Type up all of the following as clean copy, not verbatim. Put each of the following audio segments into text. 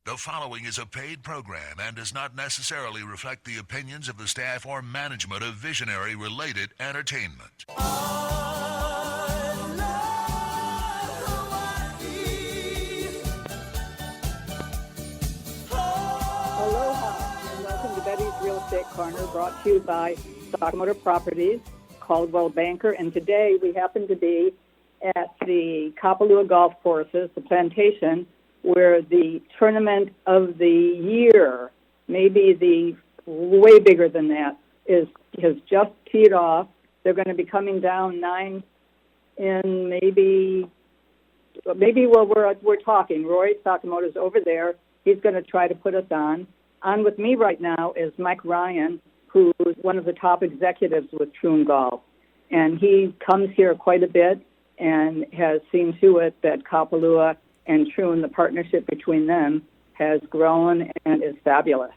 The following is a paid program and does not necessarily reflect the opinions of the staff or management of Visionary Related Entertainment. Aloha, and welcome to Betty's Real Estate Corner, brought to you by Sakamoto Properties, Caldwell Banker, and today we happen to be at the Kapalua Golf Courses, the Plantation, where the tournament of the year, maybe the way bigger than that, has just teed off. They're going to be coming down 9 in maybe while we're talking. Roy Sakamoto's over there. He's going to try to put us on. On with me right now is Mike Ryan, who is one of the top executives with Trune Golf. And he comes here quite a bit and has seen to it that Kapalua and Trune, the partnership between them, has grown and is fabulous.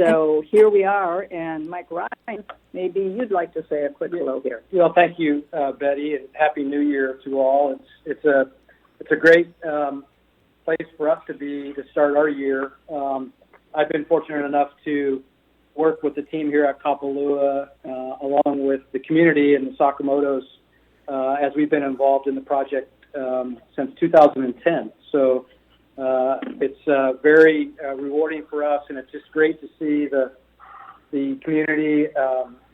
So here we are, and Mike Ryan, maybe you'd like to say a quick hello here. Well, thank you, Betty, and Happy New Year to all. It's a great place for us to start our year. I've been fortunate enough to work with the team here at Kapalua, along with the community and the Sakamotos, as we've been involved in the project since 2010. So it's very rewarding for us, and it's just great to see the community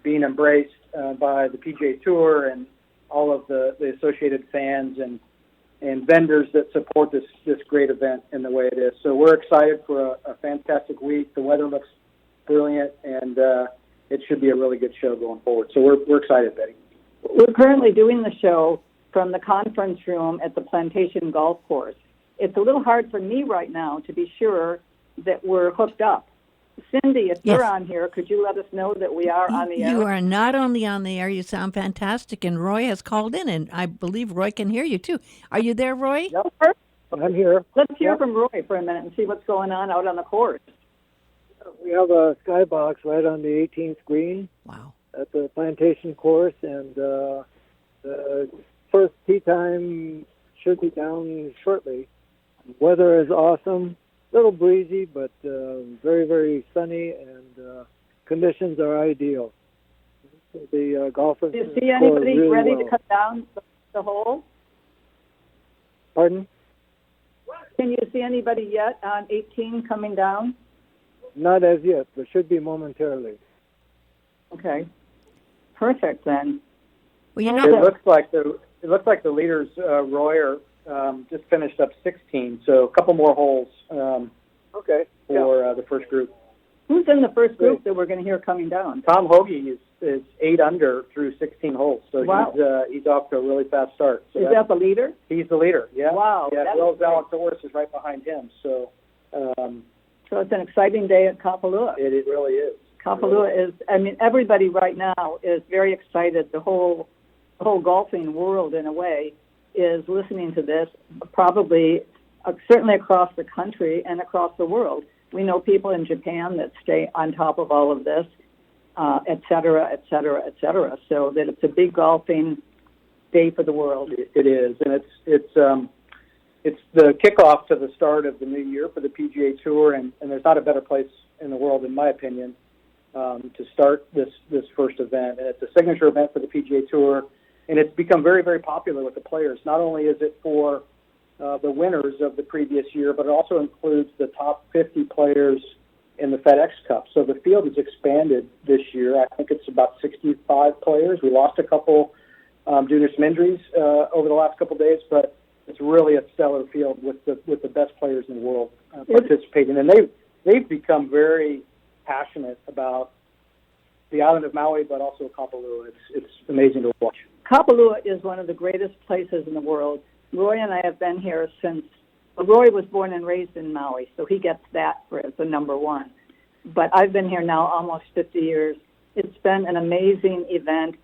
being embraced by the PGA Tour and all of the associated fans and vendors that support this great event in the way it is. So we're excited for a fantastic week. The weather looks brilliant, and it should be a really good show going forward. So we're excited, Betty. We're currently doing the show from the conference room at the Plantation Golf Course. It's a little hard for me right now to be sure that we're hooked up. Cindy, if you're on here, could you let us know that we are on the air? You are not only on the air, you sound fantastic, and Roy has called in, and I believe Roy can hear you, too. Are you there, Roy? Yep. I'm here. Let's hear from Roy for a minute and see what's going on out on the course. We have a skybox right on the 18th green. Wow. At the Plantation Course, and the first tee time should be down shortly. Weather is awesome, a little breezy, but very, very sunny, and conditions are ideal. The golfers. Do you see anybody really ready well. to cut down the hole? Pardon? Can you see anybody yet on 18 coming down? Not as yet, but should be momentarily. Okay. Perfect then. Well, you It know, looks like the leaders, Roy, are just finished up 16. So a couple more holes Okay. for the first group. Who's in the first group that we're going to hear coming down? Tom Hoagie is 8 under through 16 holes. So Wow. he's off to a really fast start. So Is that the leader? he's the leader? Yeah. Wow, Yeah. that Will is great. Zalatoris is right behind him. So So it's an exciting day at Kapalua. it really is. Kapalua is, I mean, everybody right now is very excited. The whole golfing world, in a way, is listening to this, probably, certainly across the country and across the world. We know people in Japan that stay on top of all of this, et cetera, et cetera, et cetera. So that it's a big golfing day for the world. It is, and it's the kickoff to the start of the new year for the PGA Tour, and there's not a better place in the world, in my opinion, to start this first event. And it's a signature event for the PGA Tour, and it's become very, very popular with the players. Not only is it for the winners of the previous year, but it also includes the top 50 players in the FedExCup. So the field has expanded this year. I think it's about 65 players. We lost a couple due to some injuries over the last couple of days, but it's really a stellar field with the best players in the world participating, and they've become very passionate about the island of Maui, but also Kapalua. It's amazing to watch. Kapalua is one of the greatest places in the world. Roy and I have been here since, Roy was born and raised in Maui, so he gets that for the number one. But I've been here now almost 50 years. It's been an amazing event,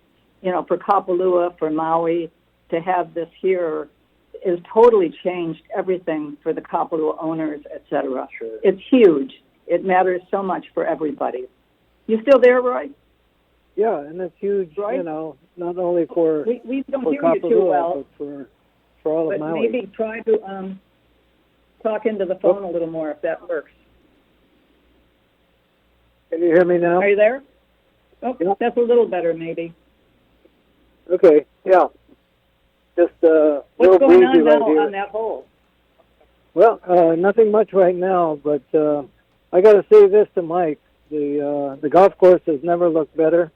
for Kapalua, for Maui, to have this here has totally changed everything for the Kapalua owners, et cetera. Sure. It's huge. It matters so much for everybody. You still there, Roy? Yeah, and it's huge, Right? not only for We don't for hear you too Kapalua, well, but for all but of Maui. maybe try to talk into the phone a little more if that works. Can you hear me now? Are you there? Oh, Yeah. that's a little better, maybe. Okay, yeah. Just What's real going breezy on right now here. on that hole? Well, nothing much right now, but I got to say this to Mike: the golf course has never looked better.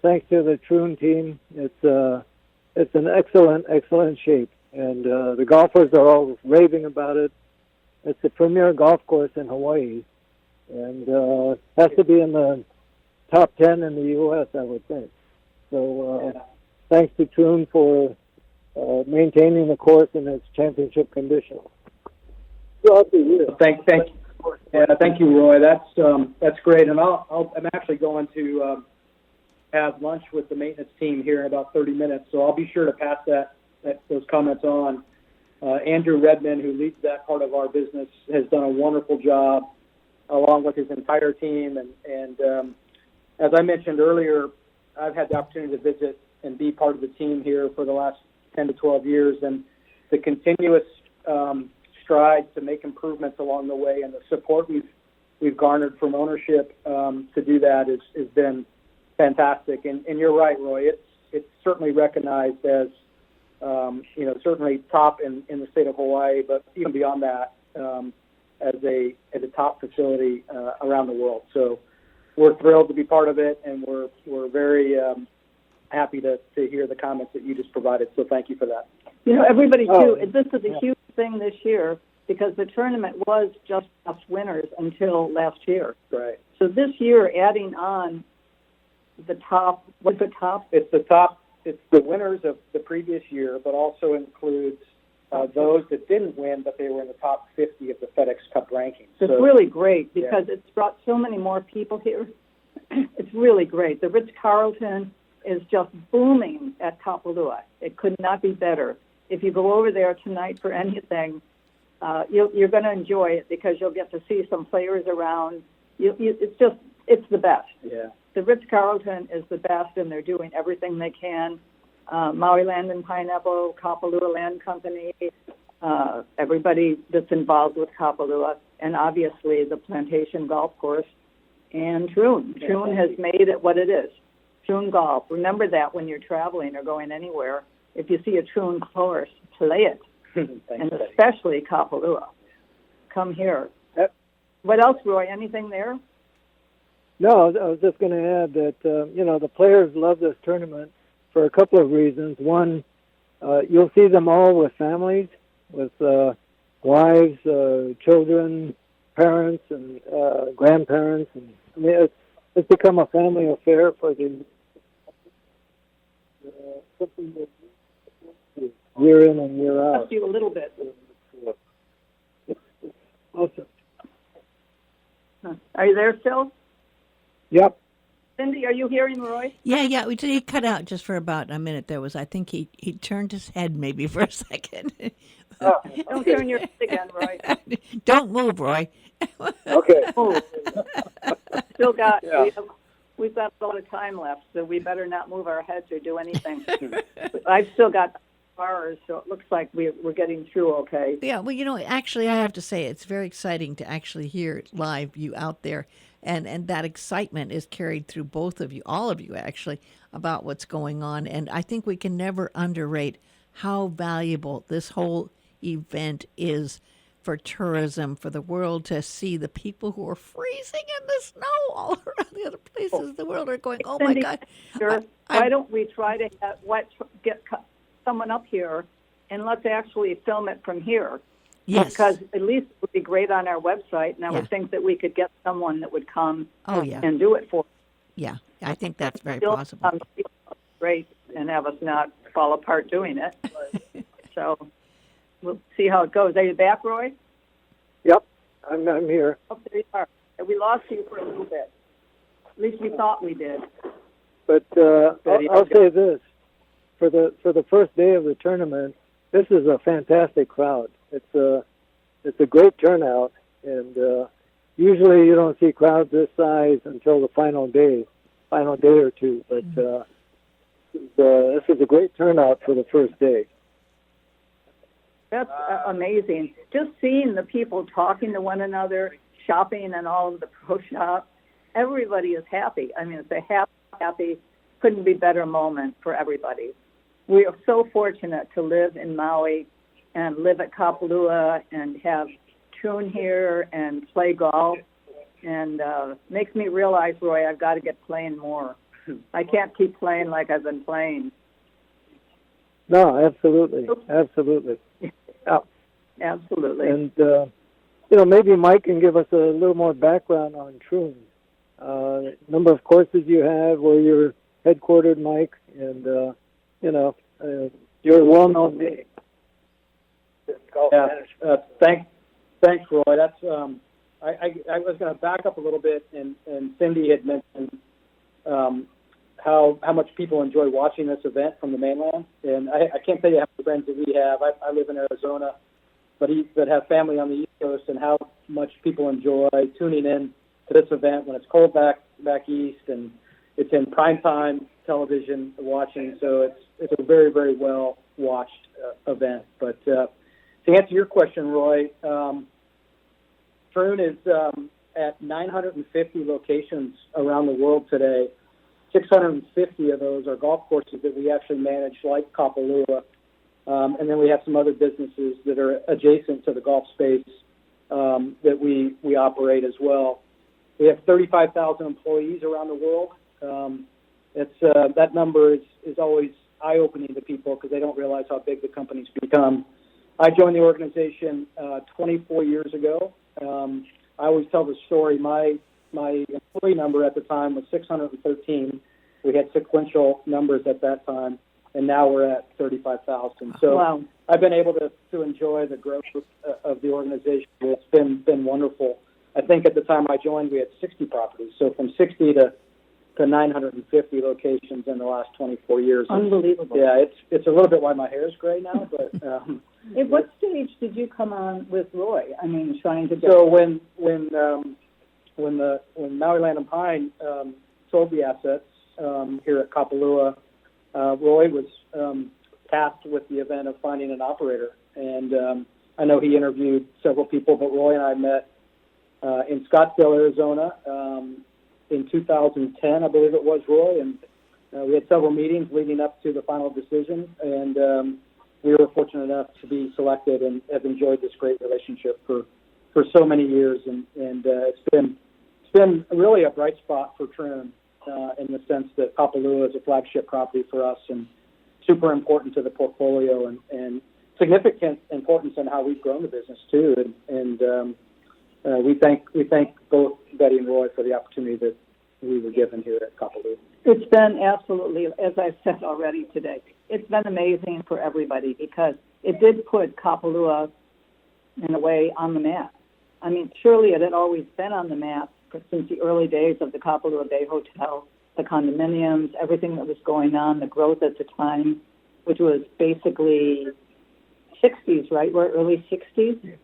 Thanks to the Trune team, it's an excellent shape, and the golfers are all raving about it. It's the premier golf course in Hawaii, and has to be in the top 10 in the U.S., I would think. So, thanks to Trune for maintaining the course in its championship condition. Throughout the year. Thank you, Roy. That's great. And I'm actually going to have lunch with the maintenance team here in about 30 minutes, so I'll be sure to pass those comments on. Andrew Redmond, who leads that part of our business, has done a wonderful job, along with his entire team. And as I mentioned earlier, I've had the opportunity to visit and be part of the team here for the last 10 to 12 years, and the continuous strides to make improvements along the way, and the support we've garnered from ownership to do that has been fantastic. And you're right, Roy. It's certainly recognized as certainly top in the state of Hawaii, but even beyond that, as a top facility around the world. So we're thrilled to be part of it, and we're very happy to hear the comments that you just provided. So thank you for that. Everybody too. This is a huge thing this year because the tournament was just us winners until last year. Right. So this year, adding on the top, what's the top? It's the top. It's the winners of the previous year, but also includes those that didn't win, but they were in the top 50 of the FedExCup rankings. It's really great because it's brought so many more people here. It's really great. The Ritz-Carlton is just booming at Kapalua. It could not be better. If you go over there tonight for anything, you're going to enjoy it because you'll get to see some players around. It's the best. Yeah. The Ritz-Carlton is the best, and they're doing everything they can. Maui Land and Pineapple, Kapalua Land Company, everybody that's involved with Kapalua, and obviously the Plantation Golf Course and Trune. Trune has made it what it is. Trune Golf. Remember that when you're traveling or going anywhere. If you see a Trune course, play it, and especially Kapalua. Come here. What else, Roy? Anything there? No, I was just going to add that, the players love this tournament for a couple of reasons. One, you'll see them all with families, with wives, children, parents, and grandparents. And I mean, it's become a family affair for the something that year in and year out. Just you a little bit. Awesome. Are you there still? Yep. Cindy, are you hearing Roy? Yeah. He cut out just for about a minute. I think he turned his head maybe for a second. Don't turn your head again, Roy. Don't move, Roy. Okay. Still got. We've got a lot of time left, so we better not move our heads or do anything. I've still got hours, so it looks like we're getting through okay. Yeah, well, actually, I have to say it's very exciting to actually hear it live, you out there, and that excitement is carried through both of you, all of you actually, about what's going on. And I think we can never underrate how valuable this whole event is for tourism, for the world to see the people who are freezing in the snow all around the other places in the world are going, oh, Cindy, my God. Sure. Why don't we try to get someone up here and let's actually film it from here? Yes. Because at least it would be great on our website, and I would think that we could get someone that would come and do it for us. Yeah, I think that's very possible. Great, and have us not fall apart doing it. So we'll see how it goes. Are you back, Roy? Yep, I'm here. Oh, there you are. We lost you for a little bit. At least we thought we did. But I'll say this: for the first day of the tournament, this is a fantastic crowd. It's a great turnout, and usually you don't see crowds this size until the final day or two. But this is a great turnout for the first day. That's amazing. Just seeing the people talking to one another, shopping in all of the pro shops. Everybody is happy. I mean, it's a happy, couldn't be better moment for everybody. We are so fortunate to live in Maui and live at Kapalua and have Trune here and play golf. And makes me realize, Roy, I've got to get playing more. I can't keep playing like I've been playing. No, absolutely. Absolutely. Oh, absolutely. And, maybe Mike can give us a little more background on Trune. Number of courses you have, where you're headquartered, Mike, and, you're a well-known name. Yeah, thanks, Roy. That's I was going to back up a little bit, and Cindy had mentioned how much people enjoy watching this event from the mainland, and I can't tell you how many friends that we have. I live in Arizona, but have family on the East Coast, and how much people enjoy tuning in to this event when it's cold back east, and it's in primetime television watching. So it's a very, very well watched event. But to answer your question, Roy, Trune is at 950 locations around the world today. 650 of those are golf courses that we actually manage, like Kapalua. And then we have some other businesses that are adjacent to the golf space that we operate as well. We have 35,000 employees around the world. That number is always eye-opening to people because they don't realize how big the company's become. I joined the organization 24 years ago. I always tell the story. My employee number at the time was 613. We had sequential numbers at that time, and now we're at 35,000. So wow. I've been able to enjoy the growth of the organization. It's been wonderful. I think at the time I joined, we had 60 properties. So from 60 to 950 locations in the last 24 years. Unbelievable. Yeah, it's a little bit why my hair is gray now, but. At what stage did you come on with Roy? I mean, trying to get... So when Maui Land and Pine sold the assets here at Kapalua, Roy was tasked with the event of finding an operator. And I know he interviewed several people, but Roy and I met in Scottsdale, Arizona in 2010, I believe it was, Roy. And we had several meetings leading up to the final decision. And we were fortunate enough to be selected and have enjoyed this great relationship for so many years. And it's been really a bright spot for Trune in the sense that Kapalua is a flagship property for us and super important to the portfolio and significant importance in how we've grown the business too. And we thank both Betty and Roy for the opportunity that we were given here at Kapalua. It's been absolutely, as I've said already today, it's been amazing for everybody because it did put Kapalua, in a way, on the map. I mean, surely it had always been on the map since the early days of the Kapalua Bay Hotel, the condominiums, everything that was going on, the growth at the time, which was basically 60s, right? We're early 60s?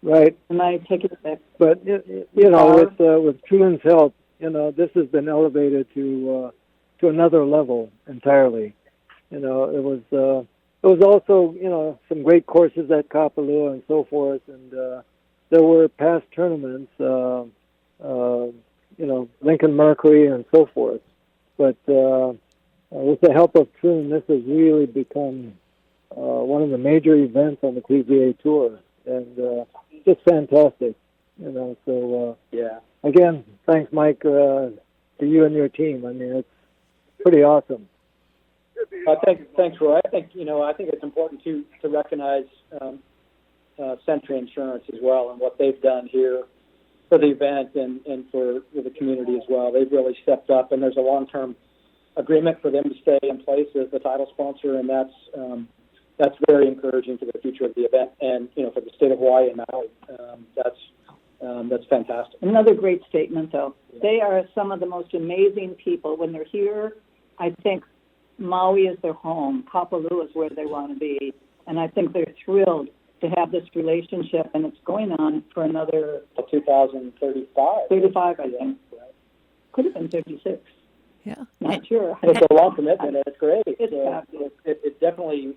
Right. Am I taking it back? But, with Trune's help, this has been elevated to another level entirely. It was also, some great courses at Kapalua and so forth, and there were past tournaments, Lincoln Mercury and so forth. But with the help of Trune, this has really become one of the major events on the PGA Tour, and just fantastic. So yeah. Again, thanks, Mike, to you and your team. I mean, it's pretty awesome. Thanks, Roy. I think it's important to recognize Sentry Insurance as well and what they've done here for the event and for the community as well. They've really stepped up, and there's a long-term agreement for them to stay in place as the title sponsor, and that's very encouraging for the future of the event and for the state of Hawaii and Maui. That's fantastic. Another great statement, though. Yeah. They are some of the most amazing people. When they're here, I think Maui is their home. Kapalua is where they want to be. And I think they're thrilled to have this relationship, and it's going on for another... 2035. 35, I think. Right. Could have been 36. Yeah. Not sure. It's a long commitment, and it's great. It's fabulous. It definitely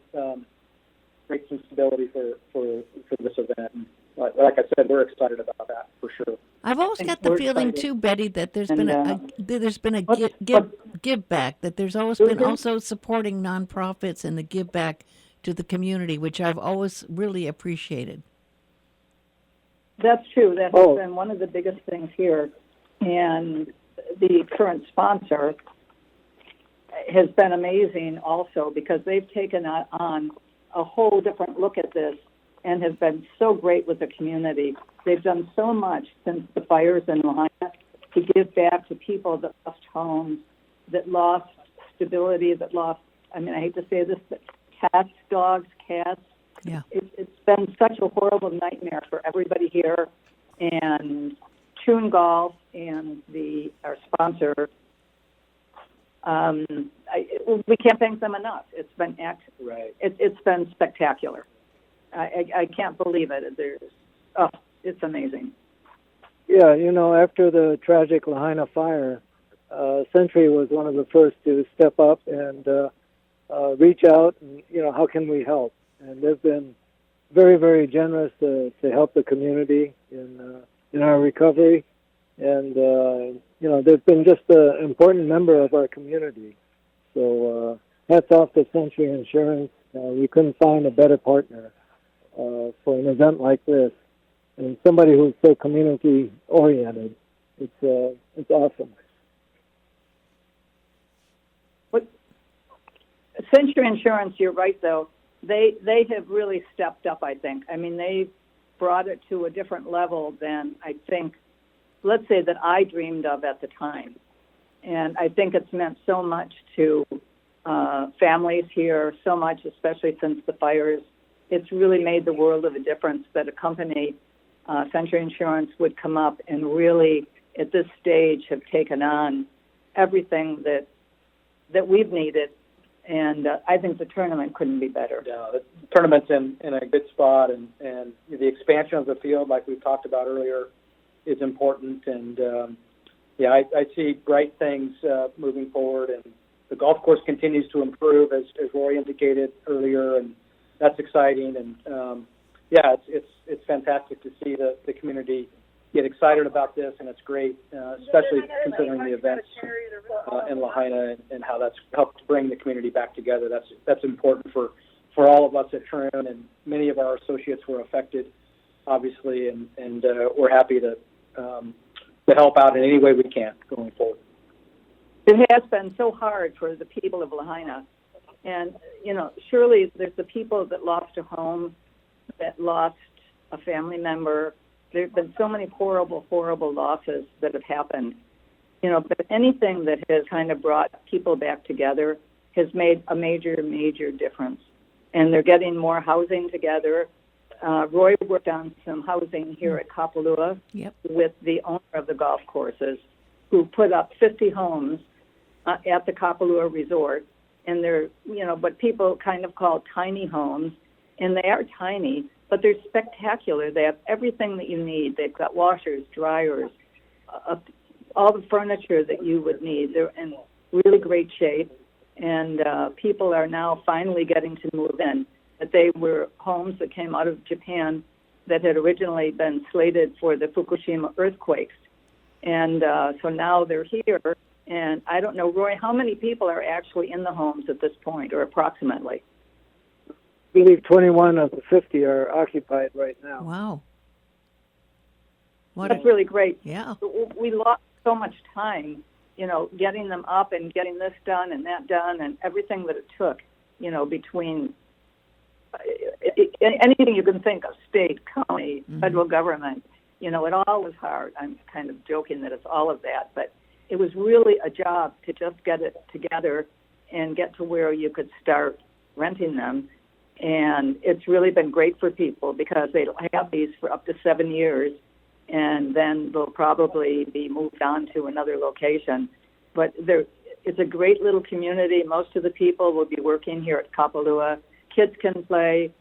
create some stability for this event. And like I said, we're excited about that for sure. I've always got the We're feeling excited. too, Betty, that there's And, been a give back. That there's always been also supporting nonprofits and the give back to the community, which I've always really appreciated. That's true. That has been one of the biggest things here. And the current sponsor has been amazing also because they've taken on a whole different look at this and have been so great with the community. They've done so much since the fires in Lahaina to give back to people that lost homes, that lost stability, that lost, I hate to say this, but cats, dogs, cats. Yeah. It's been such a horrible nightmare for everybody here. And Trune Golf and our sponsor, we can't thank them enough. It's been it's been spectacular. I can't believe it. It's amazing. Yeah, after the tragic Lahaina fire, Sentry was one of the first to step up and reach out and, how can we help? And they've been very, very generous to help the community in our recovery. And, they've been just an important member of our community. So hats off to Sentry Insurance. We couldn't find a better partner for an event like this. And somebody who's so community-oriented. It's awesome. Sentry Insurance, you're right, though. They have really stepped up, I think. They brought it to a different level than I think, let's say, that I dreamed of at the time. And I think it's meant so much to families here, so much, especially since the fires. It's really made the world of a difference that a company, Sentry Insurance, would come up and really, at this stage, have taken on everything that we've needed. And I think the tournament couldn't be better. Yeah, the tournament's in a good spot, and the expansion of the field, like we've talked about earlier, is important. And, I see bright things moving forward. And the golf course continues to improve, as Roy indicated earlier, and that's exciting. And, it's fantastic to see the community get excited about this, and it's great, especially considering the events in Lahaina and how that's helped bring the community back together. That's important for all of us at Trune, and many of our associates were affected, obviously, and we're happy to help out in any way we can going forward. It has been so hard for the people of Lahaina. And, surely there's the people that lost a home, that lost a family member. There have been so many horrible, horrible losses that have happened. But anything that has kind of brought people back together has made a major, major difference. And they're getting more housing together. Roy worked on some housing here at Kapalua with the owner of the golf courses, who put up 50 homes at the Kapalua Resort. And they're, what people kind of call tiny homes. And they are tiny, but they're spectacular. They have everything that you need. They've got washers, dryers, all the furniture that you would need. They're in really great shape, and people are now finally getting to move in. But they were homes that came out of Japan that had originally been slated for the Fukushima earthquakes. And so now they're here. And I don't know, Roy, how many people are actually in the homes at this point, or approximately? I believe 21 of the 50 are occupied right now. Wow. That's really great. Yeah. We lost so much time, getting them up and getting this done and that done and everything that it took, between anything you can think of, state, county, federal government, it all was hard. I'm kind of joking that it's all of that, but it was really a job to just get it together and get to where you could start renting them. And it's really been great for people because they'll have these for up to 7 years, and then they'll probably be moved on to another location. But it's a great little community. Most of the people will be working here at Kapalua. Kids can play.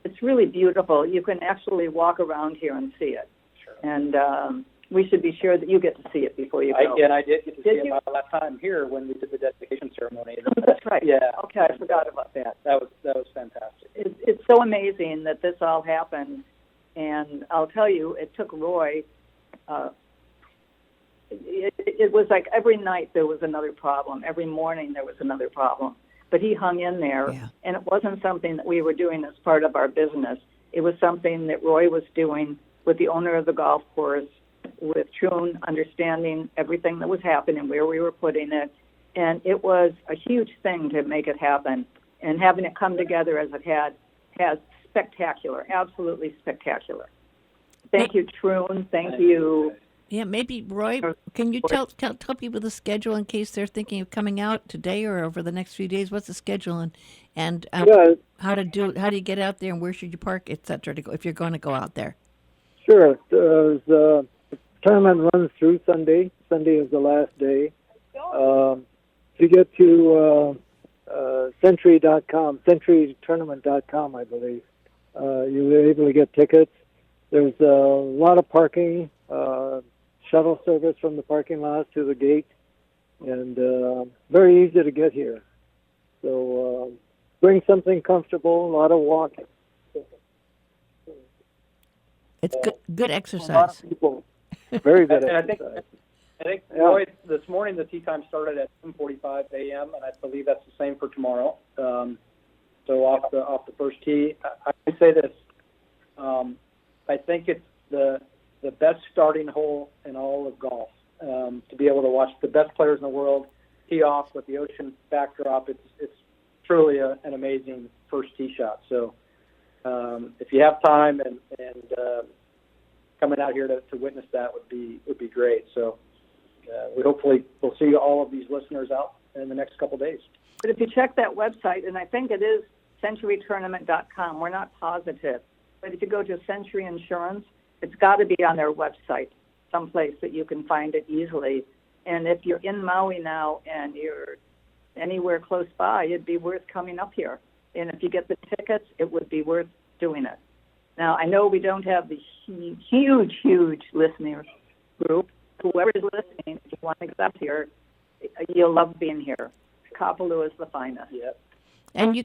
It's really beautiful. You can actually walk around here and see it. Sure. And we should be sure that you get to see it before you go. And I did get to see it you? my last time here when we did the dedication ceremony. That's right. Yeah. Okay, I forgot about that. That was fantastic. It's so amazing that this all happened, and I'll tell you, it took Roy. It was like every night there was another problem. Every morning there was another problem. But he hung in there, and it wasn't something that we were doing as part of our business. It was something that Roy was doing with the owner of the golf course, with Trune, understanding everything that was happening, where we were putting it. And it was a huge thing to make it happen. And having it come together as it has spectacular, absolutely spectacular. Thank you, Trune. Thank you. Yeah, maybe, Roy, can you tell people the schedule in case they're thinking of coming out today or over the next few days? What's the schedule and how do you get out there and where should you park, et cetera, to go, if you're going to go out there? Sure. The tournament runs through Sunday. Sunday is the last day. If you get to Sentry.com, SentryTournament.com, I believe, you'll be able to get tickets. There's a lot of parking, shuttle service from the parking lot to the gate, and very easy to get here. So bring something comfortable, a lot of walking. It's good A lot exercise. of people, very good And exercise. I think Roy, this morning the tee time started at 7:45 a.m. and I believe that's the same for tomorrow. So off the first tee, I would say this. I think it's the best starting hole in all of golf. To be able to watch the best players in the world tee off with the ocean backdrop, it's truly an amazing first tee shot. So if you have time and coming out here to witness that would be great. So we'll see all of these listeners out in the next couple days. But if you check that website, and I think it is centurytournament.com, we're not positive, but if you go to Century Insurance, it's got to be on their website, someplace that you can find it easily. And if you're in Maui now and you're anywhere close by, it'd be worth coming up here. And if you get the tickets, it would be worth doing it. Now, I know we don't have the huge listener group. Whoever is listening, if you want to get up here, you'll love being here. Kapalua is the finest. Yep. And you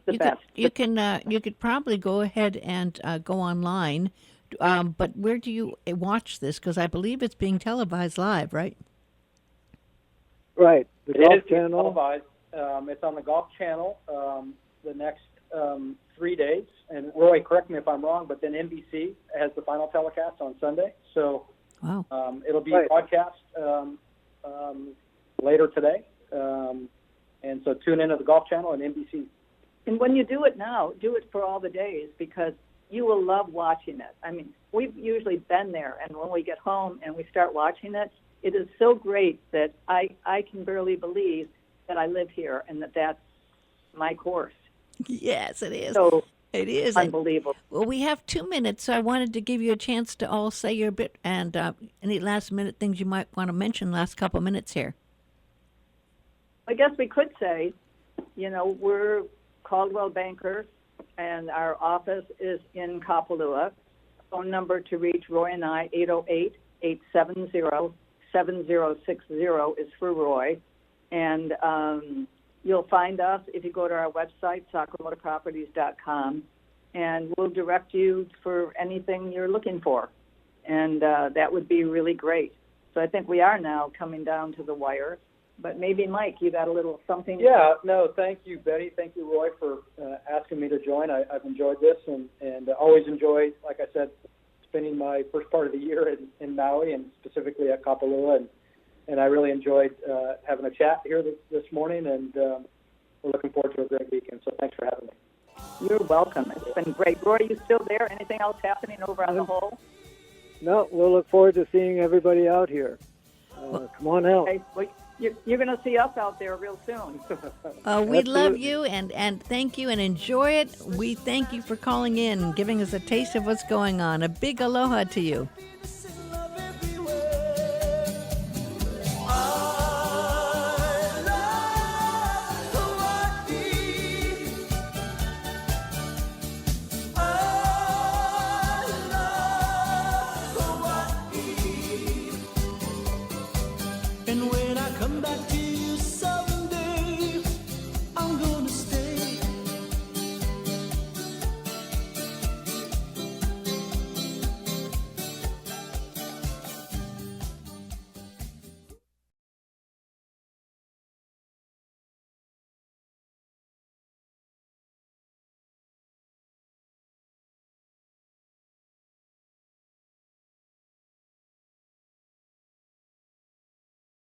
could probably go ahead and go online. But where do you watch this? Because I believe it's being televised live, right? Right. The It Golf is being Channel. televised. It's on the Golf Channel the next 3 days. And Roy, correct me if I'm wrong, but then NBC has the final telecast on Sunday. So Wow. it'll be Right. broadcast later today. And so tune into the Golf Channel and NBC. And when you do it now, do it for all the days because you will love watching it. I mean, we've usually been there, and when we get home and we start watching it, it is so great that I can barely believe that I live here and that's my course. Yes, it is. So It is. unbelievable. Well, we have 2 minutes, so I wanted to give you a chance to all say your bit and any last-minute things you might want to mention last couple minutes here. I guess we could say, we're Caldwell Banker, and our office is in Kapalua. Phone number to reach Roy and I, 808-870-7060 is for Roy. And you'll find us if you go to our website, sakamotoproperties.com, and we'll direct you for anything you're looking for. And that would be really great. So I think we are now coming down to the wire. But maybe, Mike, you got a little something? Yeah, no, thank you, Betty. Thank you, Roy, for asking me to join. I've enjoyed this and always enjoy, like I said, spending my first part of the year in Maui and specifically at Kapalua. And I really enjoyed having a chat here this morning, and we're looking forward to a great weekend. So thanks for having me. You're welcome. It's been great. Roy, you still there? Anything else happening over on the hole? No, we'll look forward to seeing everybody out here. Come on out. Okay. Well, you're going to see us out there real soon. We love you and thank you and enjoy it. We thank you for calling in and giving us a taste of what's going on. A big aloha to you.